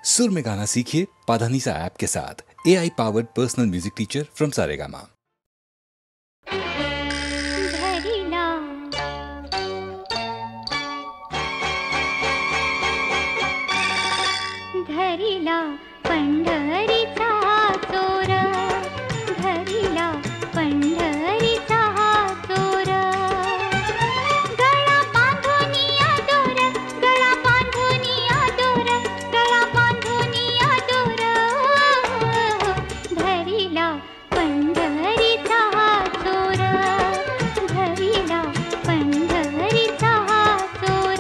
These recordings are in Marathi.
सुर में गाना सीखिए पाधानीसा ऐप के साथ। AI powered personal music teacher from Saregama. धरिला पंढरीचा चोर, धरिला पंढरीचा चोर, गळा बांधुनिया दोर, गळा बांधुनिया दोर, गळा बांधुनिया दोर, धरिला पंढरीचा चोर, धरिला पंढरीचा चोर.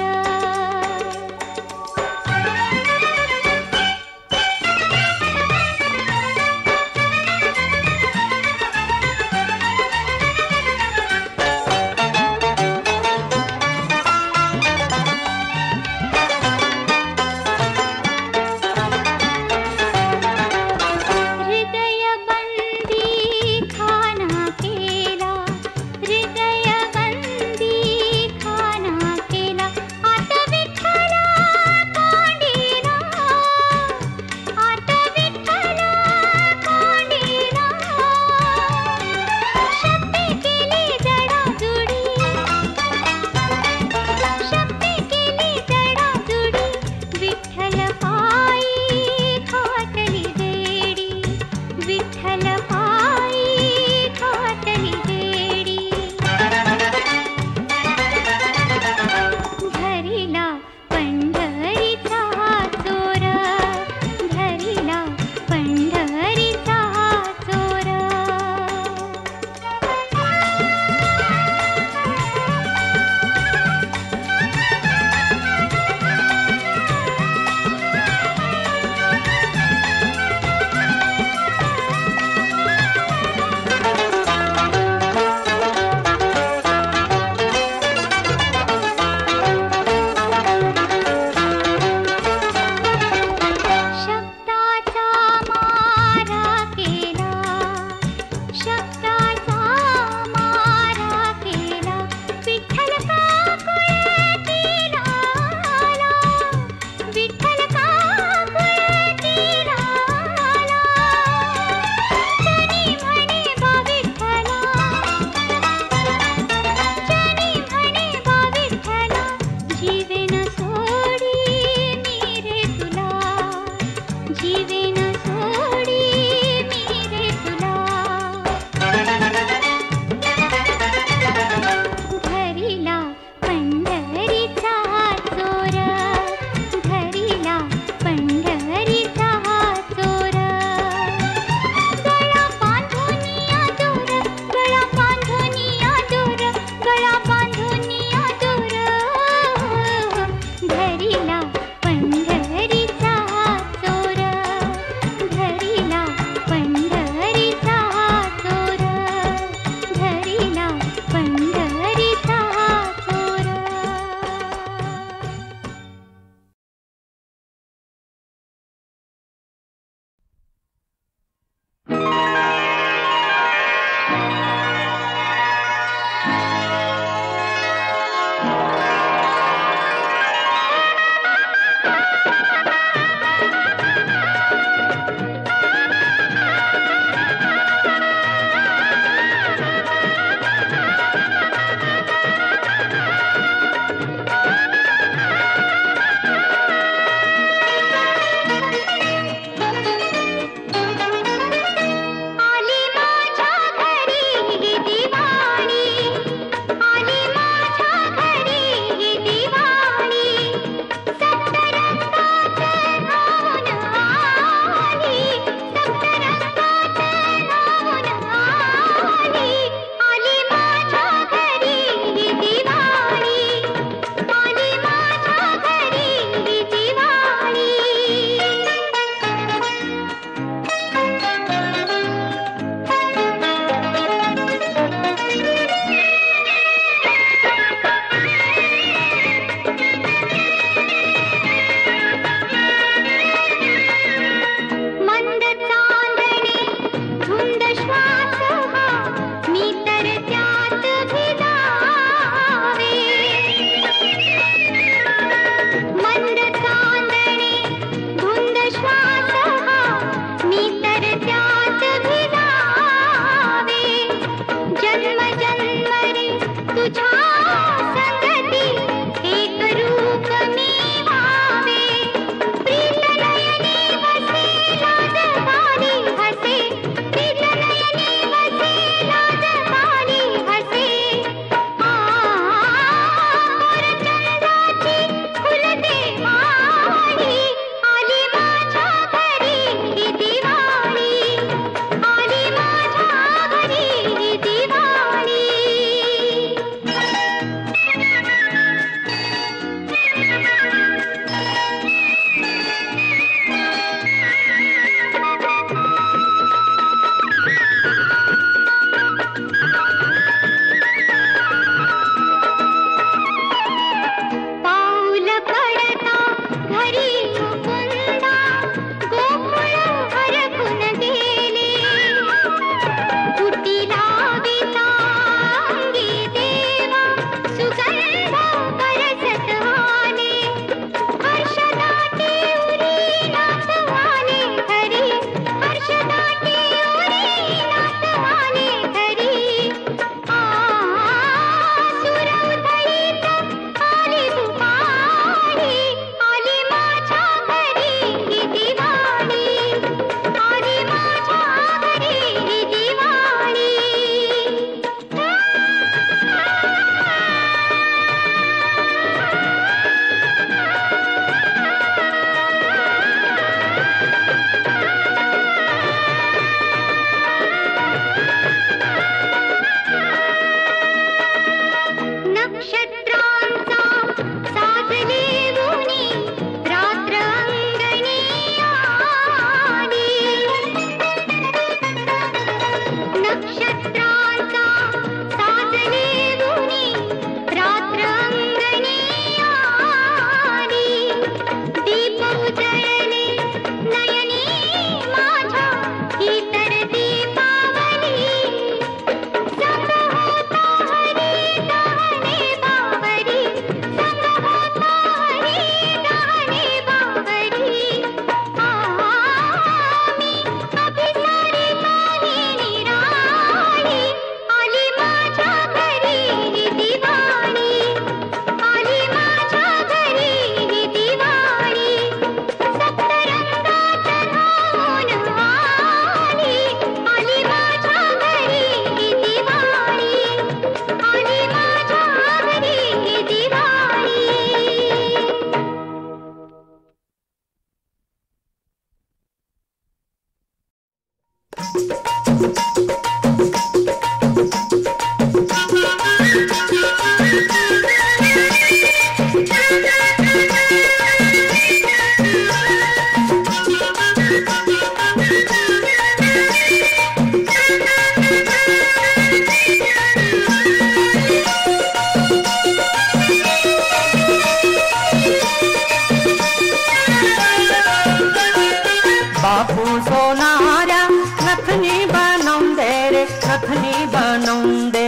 बापू सोनारा नथनी बनवंदे रे नथनी बनवंदे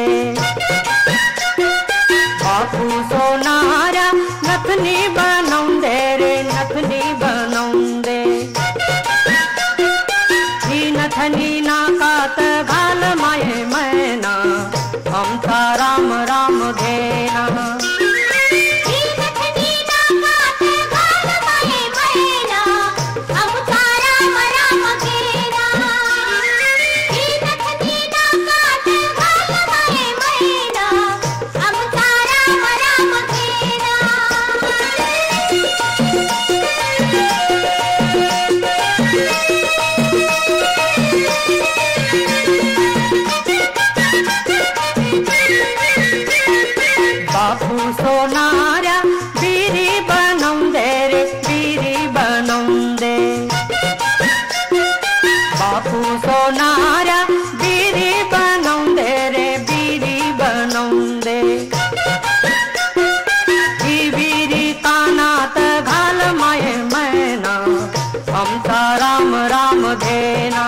बापू सोनारा नथनी बनवंदे रे नथनी बनवंदे ही नथनी नाकात घाल माये मैना आमचा राम राम घेना बापू सोनारा बीरी बनवंदे रे बीरी बनवंदे बापू सोनारा बीरी बनवंदे रे बीरी बनवंदे ही बीरी कानात घाल माये मैना आमचा राम राम घेना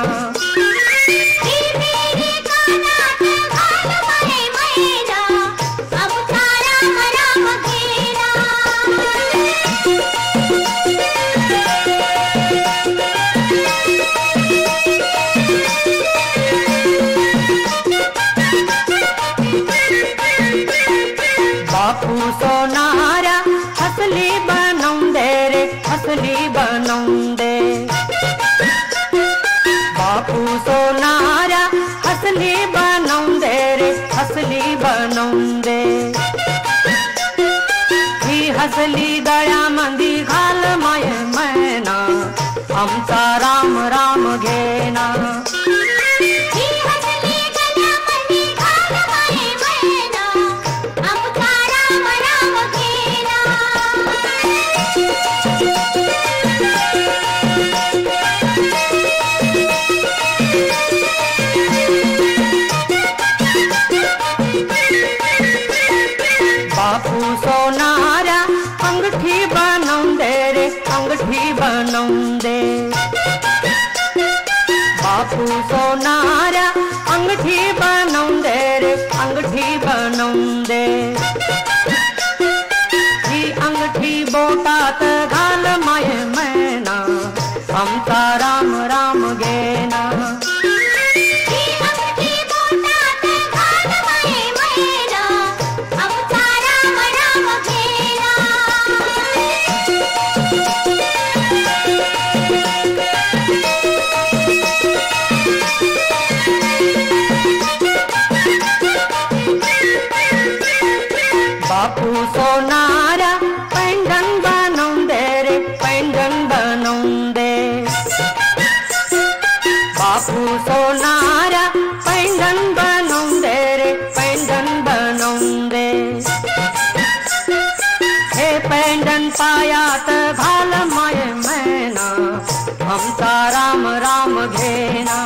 बापू सोनारा हसली बनवंदे रे हसली बनवंदे बापू सोनारा हसली बनवंदे रे हसली बनवंदे ही हसली दया मंदी घाल माये मैना आमचा राम राम घेना बापू सोनारा अंगठी बनवंदे रे अंगठी बनवंदे बापू सोनारा अंगठी बनवंदे रे अंगठी बनवंदे ही अंगठी बोटात घाल माये मैना आमचा राम राम घेना बापू सोनारा पैंजन बनवंदे रे पैंजन बनवंदे बापू सोनारा पैंजन बनवंदे रे पैंजन बनवंदे हे पैंजन पायात घाल माये मैना आमचा राम राम घेना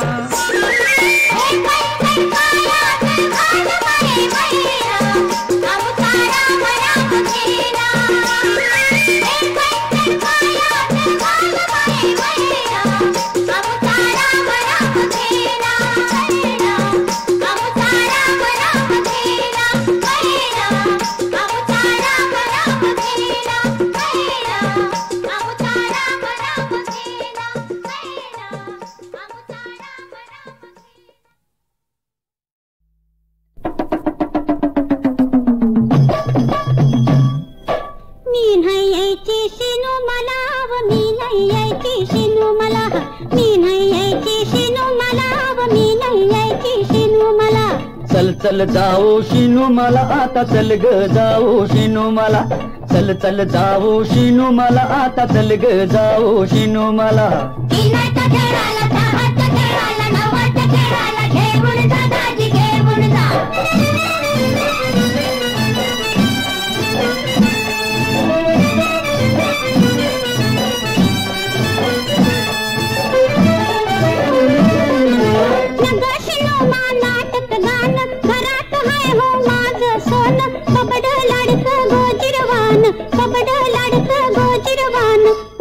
चल चल जाओ शिनू मला आता चल ग जाओ शिनू मला चल चल जाओ शिनू मला आता चल ग जाओ शिनू मला खेळाला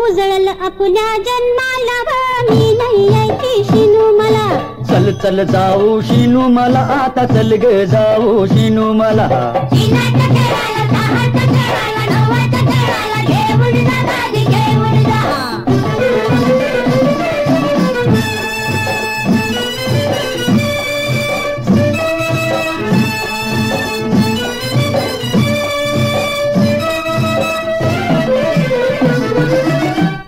उजळलं आपल्या जन्माला व मी नाही यायची शिनू मला. चल चल जाऊ शिनू मला आता चल ग जाऊ शिनू मला. शिनाचं खेळायला दहाचं खेळायला नवाचं खेळायला घेऊन जा दादी घेऊन जा.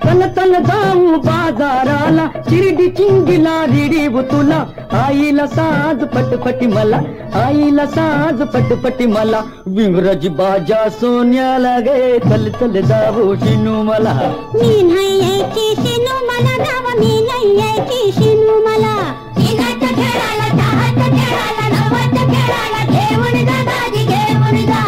चल चल जाऊ बाजाराला चिरडी चिंगीला रिडी तुला. आईला साज पटपटी मला आईला साज पटपटी मला. विंगराजी बाजा सोन्याला गे चल चल जाऊ शिनू मला. मी नाही यायची शिनू मला नाव मी नाही यायची शिनू मला. शिनाचं खेळायला दहाचं खेळायला नवाचं खेळायला घेऊन जा दादी घेऊन जा.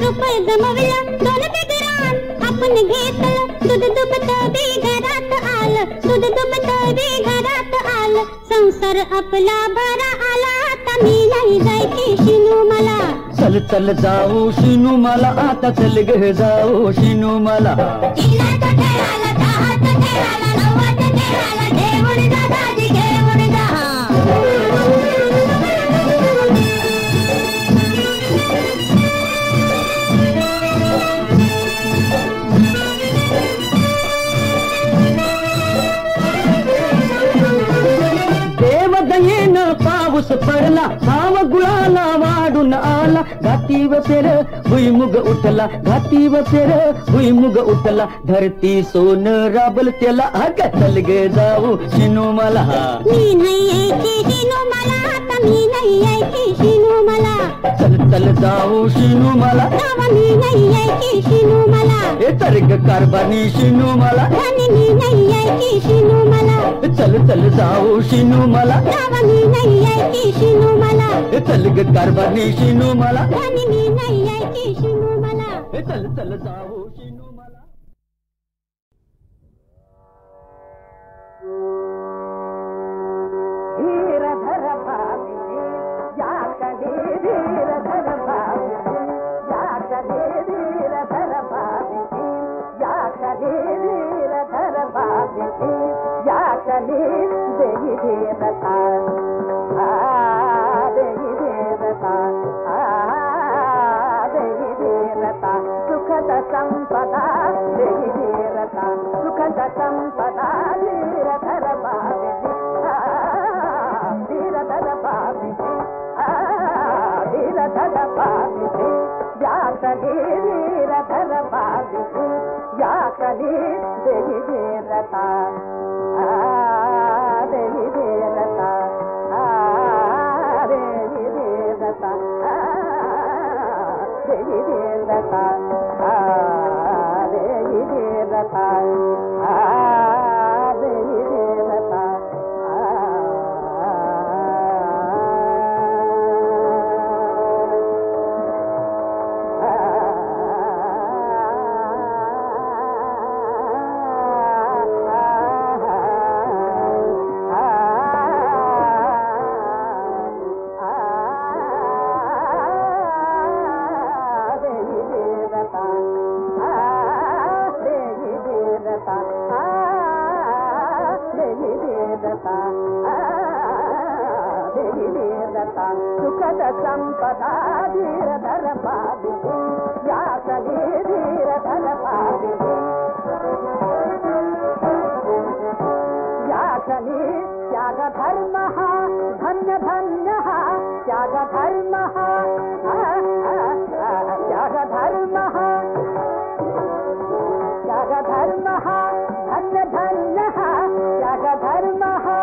रुपये जमवलं दोन बिगरान आपण घेतलं. दूध दुभत बी घरात आलं दूध दुभत बी घरात आलं. संसार आपला बरा आला आता मी नाही जायची शिनू मला. चल चल जाऊ शिनू मला आता चल ग जाऊ शिनू मला. शिनाचं खेळायला दहाचं खेळायला नवाचं खेळायला घेऊन जा दादी घेऊन जा. देवदयेन पाऊस पडला भाव गुळाला वाढून आला. घातीव फेर भुईमुग उठला घातीव फेर भुईमुग उठला. धरती सोन राबल त्याला अग चल गे जाऊ शिनू मला. मी नाही यायची शिनू मला आता मी नाही यायची शिनू मला. चल चल जाऊ शिनू मला नाव मी नाही यायची शिनू मला. हे तर्क कारभानी शिनू मला. आणि मी नाही यायची शिनू मला. चल चल जाऊ शिनू मला नाव मी नाही यायची शिनू मला. चल ग कारभानी शिनू मला. आणि मी नाही यायची शिनू मला. चल चल जाऊ शिनू मला. धीर धर भावी या कधी धीर धर भावी या कधी धीर धर भावी या कधी धीर धर भावी या कधी देई धीरता देई धीरता देई धीरता. सुखद संपदा देई धीरता सुखद संपदा धीर धर भावी धीर धर भावी धीर धर भावी या कधी धीर धर भावी या कधी देई धीरता देई धीरता देई धीरता देई धीरता देई धीरता देई धीरता. सुखद संपदा धीर धर भावी या कधी धीर धर भावी या कधी त्याग धर्म हा धन्य धन्य हा त्याग धर्म हा त्याग धर्म हा त्याग धर्म हा धन्य धन्य हा त्याग धर्म हा.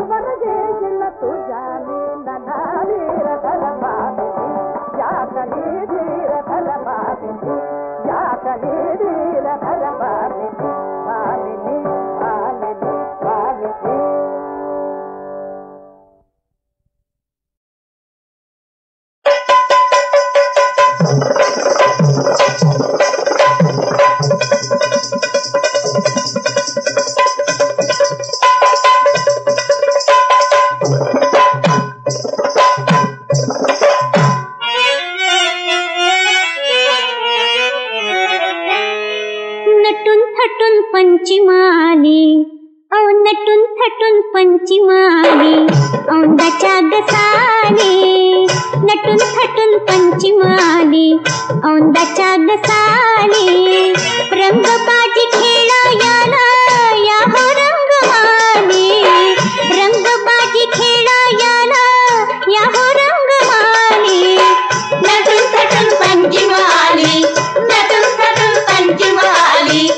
मांडवर घेशील तुझ्या लीला धीर धर बाबी या कली धीर धर बाबी या कली धीर धर बाबी बाबी बाबी बाबी नटून थटून पंचिमाली नटून थटून पंचिमाली औंदाच्या गसाली नटून थटून पंचिमाली औंदाच्या गसाली रंगबाजी खेळायला या हो रंगमाली रंगबाजी खेळायला या हो रंगमाली नटून थटून पंचमाली नटून थटून पंचमाली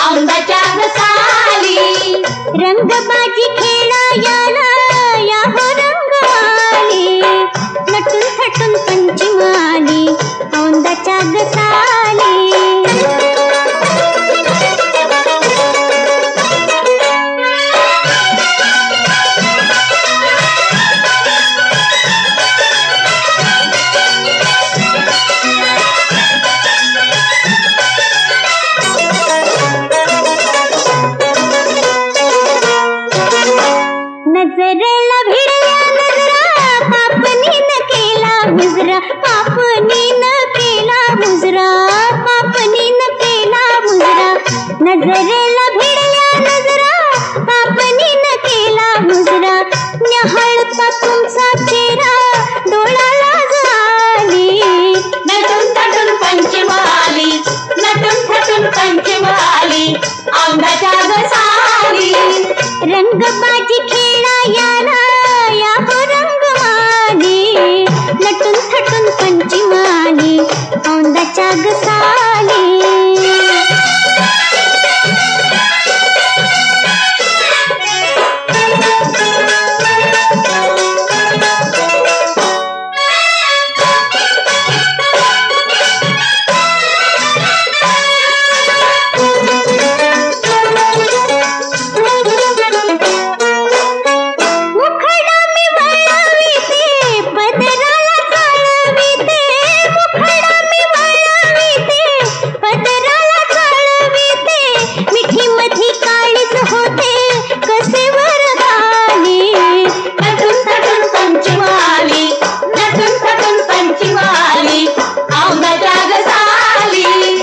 औंदाच्या गसाली रंगबाजी खेळायला या हो रंगमाली नटून थटून पंचमाली औंदाच्या गसाली नजरेला भिडल्या नजरा पापनी न केला मुजरा पापनी न केला मुजरा पापनी न केला मुजरा नजरेला भिडल्या नजरा पापनी न केला मुजरा न्याहाळता तुमचा चेहरा डोळ्याला झाली नटून थटून पंचमाली नटून थटून पंचमाली औंदाच्या गसाली रंगबाजी खेळायला या हो रंगमाली नटून थटून पंचमाली औंदाच्या गसाली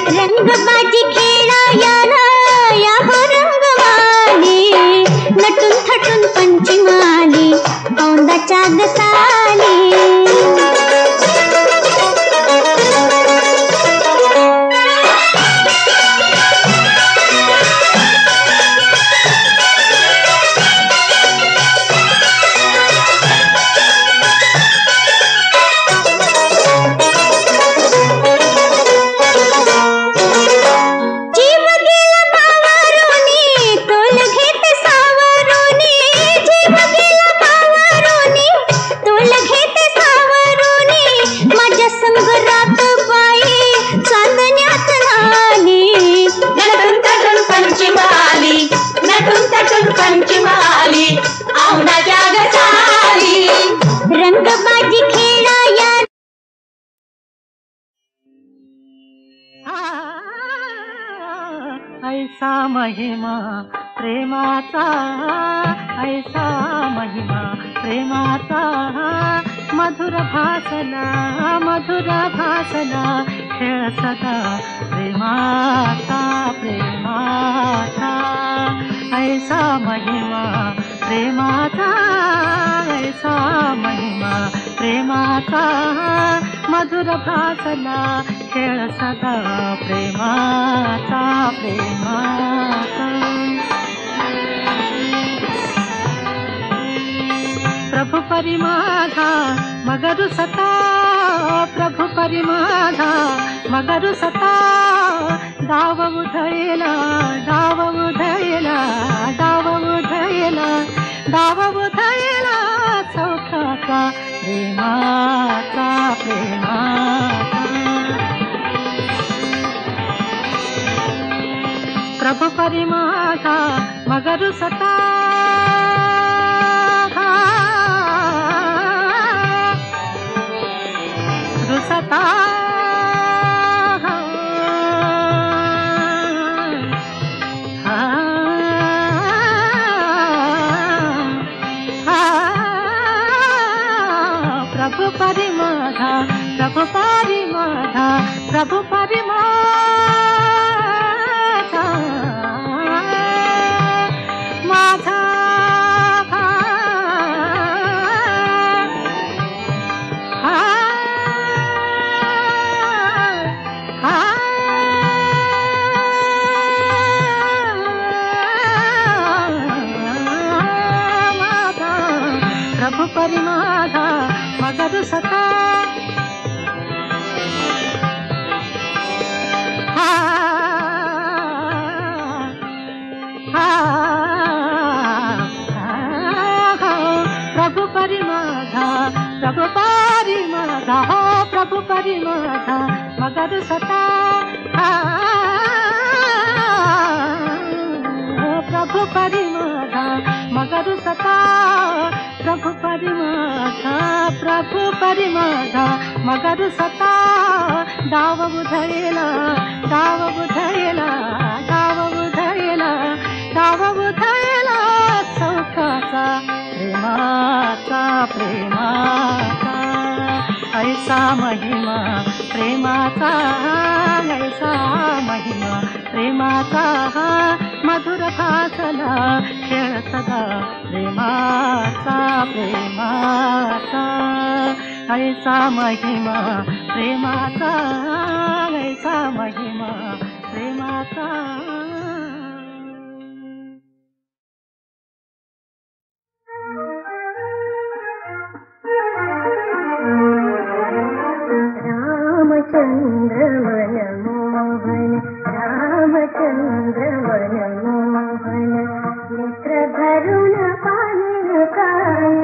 रंगबाजी खेळायला या हो रंगमाली नटून थटून पंचमाली औंदाच्या गसाली रंगबाजी खेळाया ऐसा महिमा प्रेमाचा ऐसा महिमा प्रेमाचा मधुर भासला खेळ सदा प्रेमाचा प्रेमाचा ऐसा महिमा प्रेमाचा ऐसा महिमा प्रेमाचा मधुर भासला खेळ सदा प्रेमाचा प्रेमाचा प्रभु परिमाधा मगरु सता प्रभु परिमाधा मगरु सता दाव उधळेला दाव उधळेला दाव उधळेला दाव उधळेला प्रभु परिमाधा मगर सता रुसता प्रभु परिमाधा प्रभु परिमाधा प्रभु परिमाधा माधा प्रभु परिमाधा मगर सता प्रभु परिमाधा प्रभु परिमाधा प्रभु परिमाधा मगर सता प्रभु परिमाधा मगर सता प्रभु परिमाधा मगर सता दाव बुधयला दाव बुधयला दाव बुधयला दाव बुधयला सौखाचा प्रेमाचा प्रेमाचा ऐसा महिमा प्रेमाचा ऐसा महिमा प्रेमाचा मधुर भासला खेळ सदा प्रेमाचा प्रेमाचा ऐसा महिमा प्रेमाचा ऐसा महिमा प्रेमाचा रामचंद्र मनमोहन रामचंद्र मनमोहन मित्र भरून पाहिन काय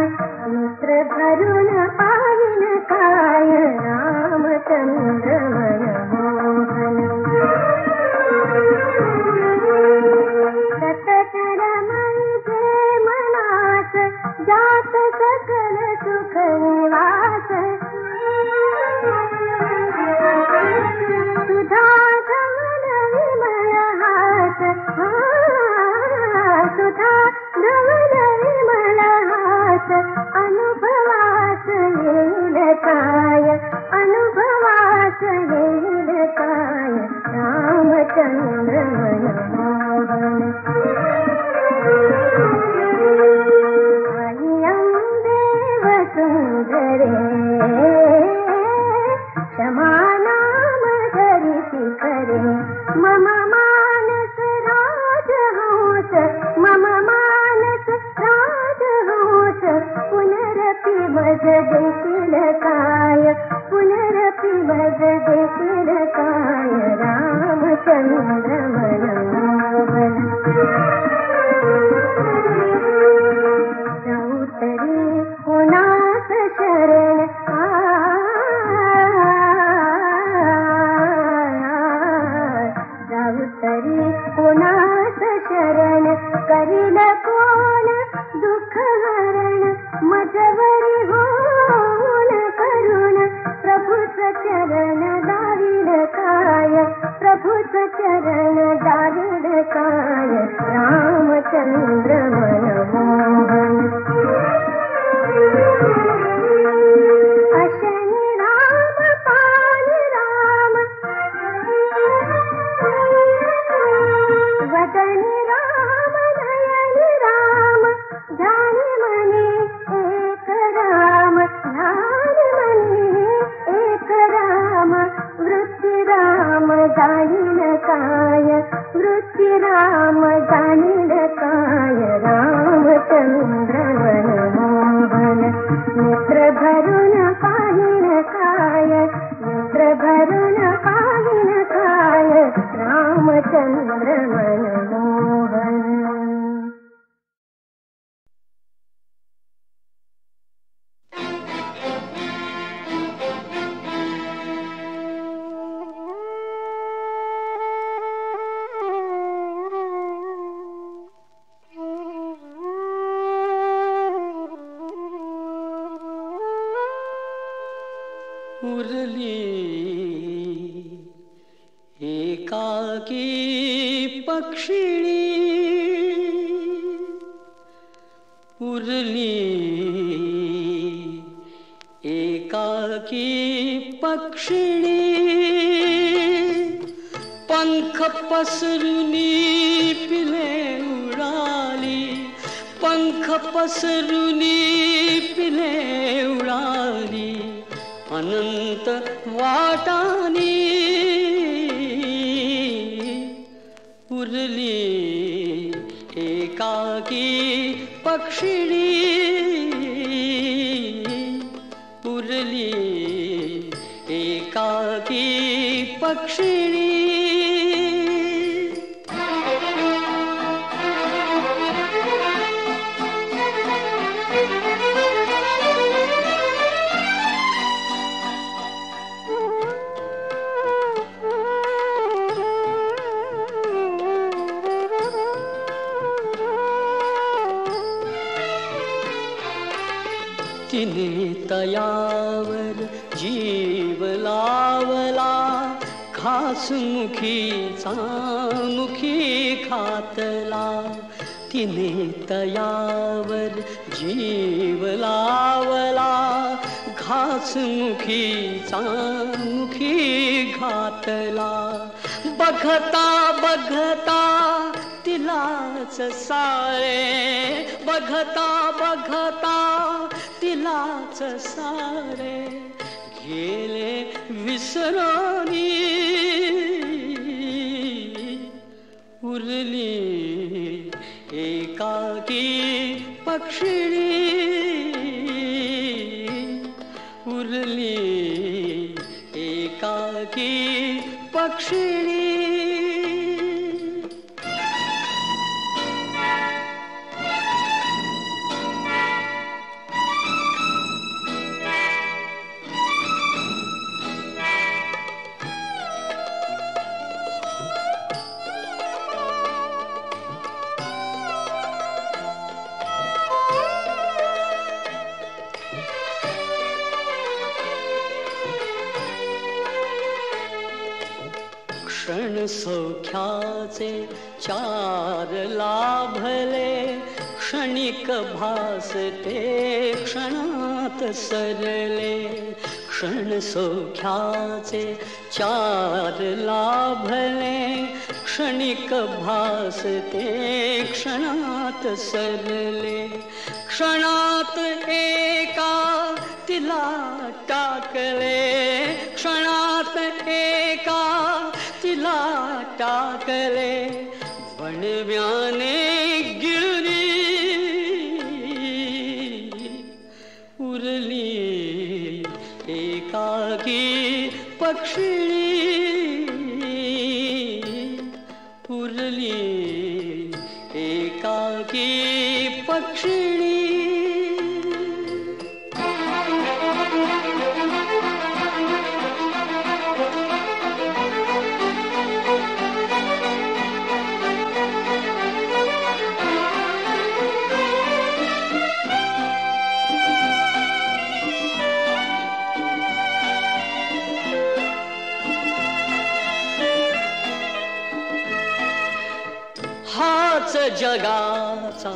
मित्र भरून पाहिन काय रामचंद्र मनमोहन सतत रमई जे मनास जात सकल सुख निवास सुधा धवल विमल हास सुधा धवल विमल हास अनुभवास येईल काय अनुभवास येईल काय रामचंद्र मनमोहन देव सुंदरे क्षमानाम धरिति करे मम मानस राजहंस मम मानस राजहंस पुनरपि भज देशील काय पुनरपि भज देशील काय रामचंद्र मनमोहन चौतरी होनास शरण तरी कोणास शरण करील कोण दुःख हरण मजवरी होऊन करुण प्रभुच चरण दारिल काय प्रभुच चरण दारिल काय रामचंद्र मनमोहन अशनि राम पाल राम वदनि राम नयन राम ध्यान मनी एक राम ध्यान मनी एक राम वृत्ति राम जानिल काय वृत्ति राम जानिल काय रामचंद्र मनमोहन मित्र भरून पाहिन काय मित्र भरून पाहिन काय रामचंद्र मनमोहन उरली एकाकी पक्षिणी उरली एकाकी पक्षिणी पंख पसरुनी पिले उडाली पंख पसरुनी पिले उडाली अनंत वाटानी उरली एकाकी पक्षिणी उरली एकाकी पक्षिणी तिने तयावर जीव लावला घासमुखीचा मुखी खातला तिने तयावर जीव लावला घासमुखीचा मुखी घातला बघता बघता तिलाच सारे बघता बघता तिलाच सारे गेले विसरानी उरली एकाकी पक्षिणी उरली एकाकी पक्षिणी क्षण सौख्याचे चार लाभले क्षणिक भासते क्षणात सरले क्षण सौख्याचे चार लाभले क्षणिक भासते क्षणात सरले क्षणात एका तिला टाकले क्षणात एका तिला टाकले वणव्याने गिळली उरली एकाकी पक्षिणी उरली एकाकी पक्षिणी हाच जगाचा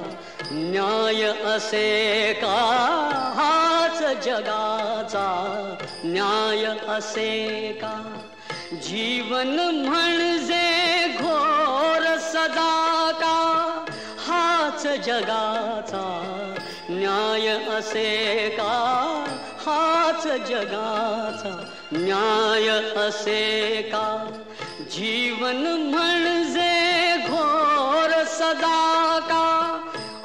न्याय असे का हाच जगाचा न्याय असे का जीवन म्हणजे घोर सदा का हाच जगाचा न्याय असे का हाच जगाचा न्याय असे का जीवन म्हणजे घोर सदा का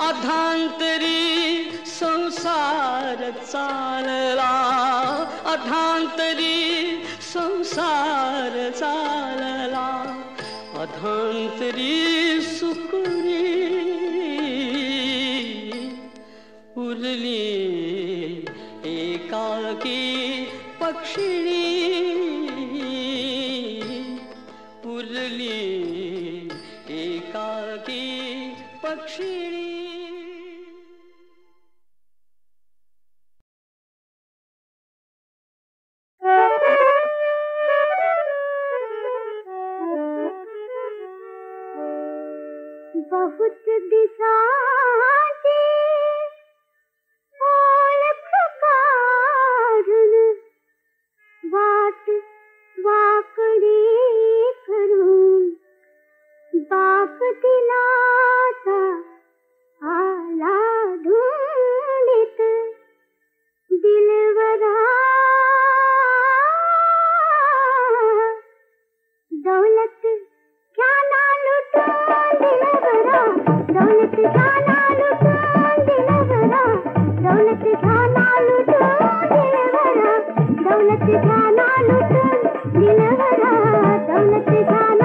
अधांतरी संसार चालला अधांतरी संसार चालला अधांतरी सुकुरी उरली एकाकी पक्षिणी उरली एकाकी पक्षिणी बहुत दिसाची ओळख काढून वाट वाकडी करून बाप दिलाचा आला धुंडीत दिलवरा दौलत ख्याला लुटून दिलवरा दौलत ख्याला लुटून दिलवरा दौलत ख्याला लुटून दिलवरा दौलत ख्याला लुटून दिलवरा दौलत ख्याला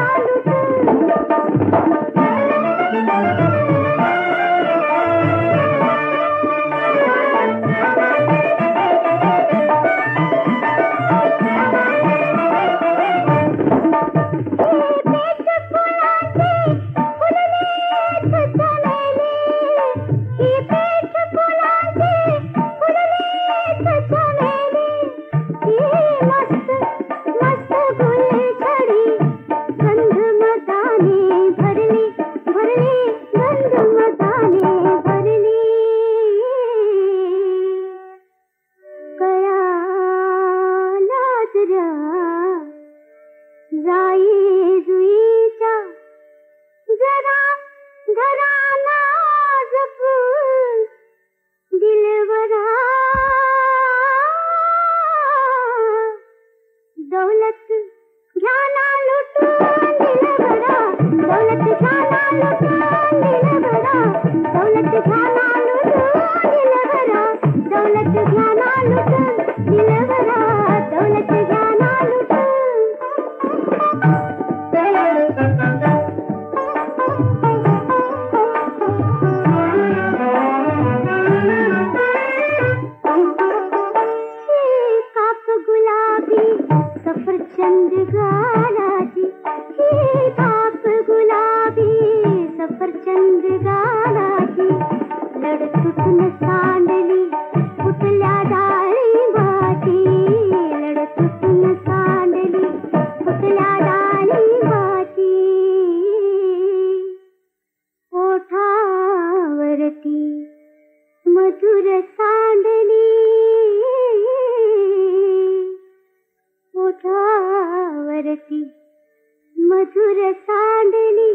मधुर सांडली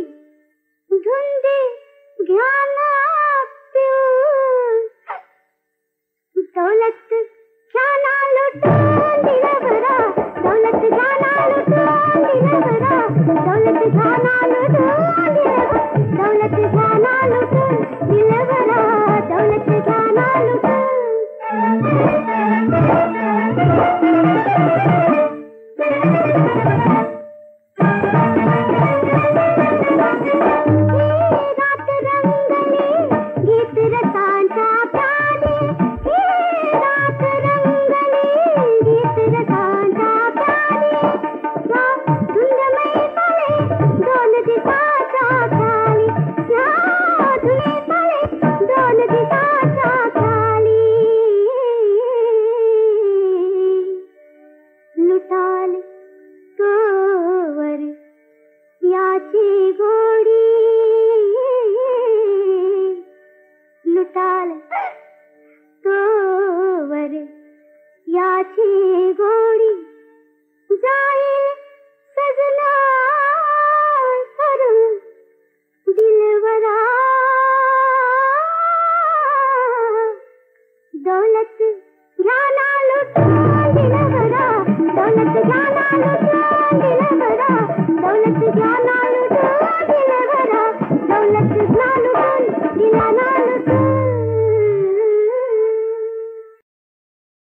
धुंदी घ्याला पिऊन दौलत ख्याला लुटून दिलवरा दौलत ख्याला लुटून दिलवरा दौलत ख्याला लुटून दिलवरा दौलत ख्याला लुटून दिलवरा दौलत ख्याला लुटाल तोवर याची गो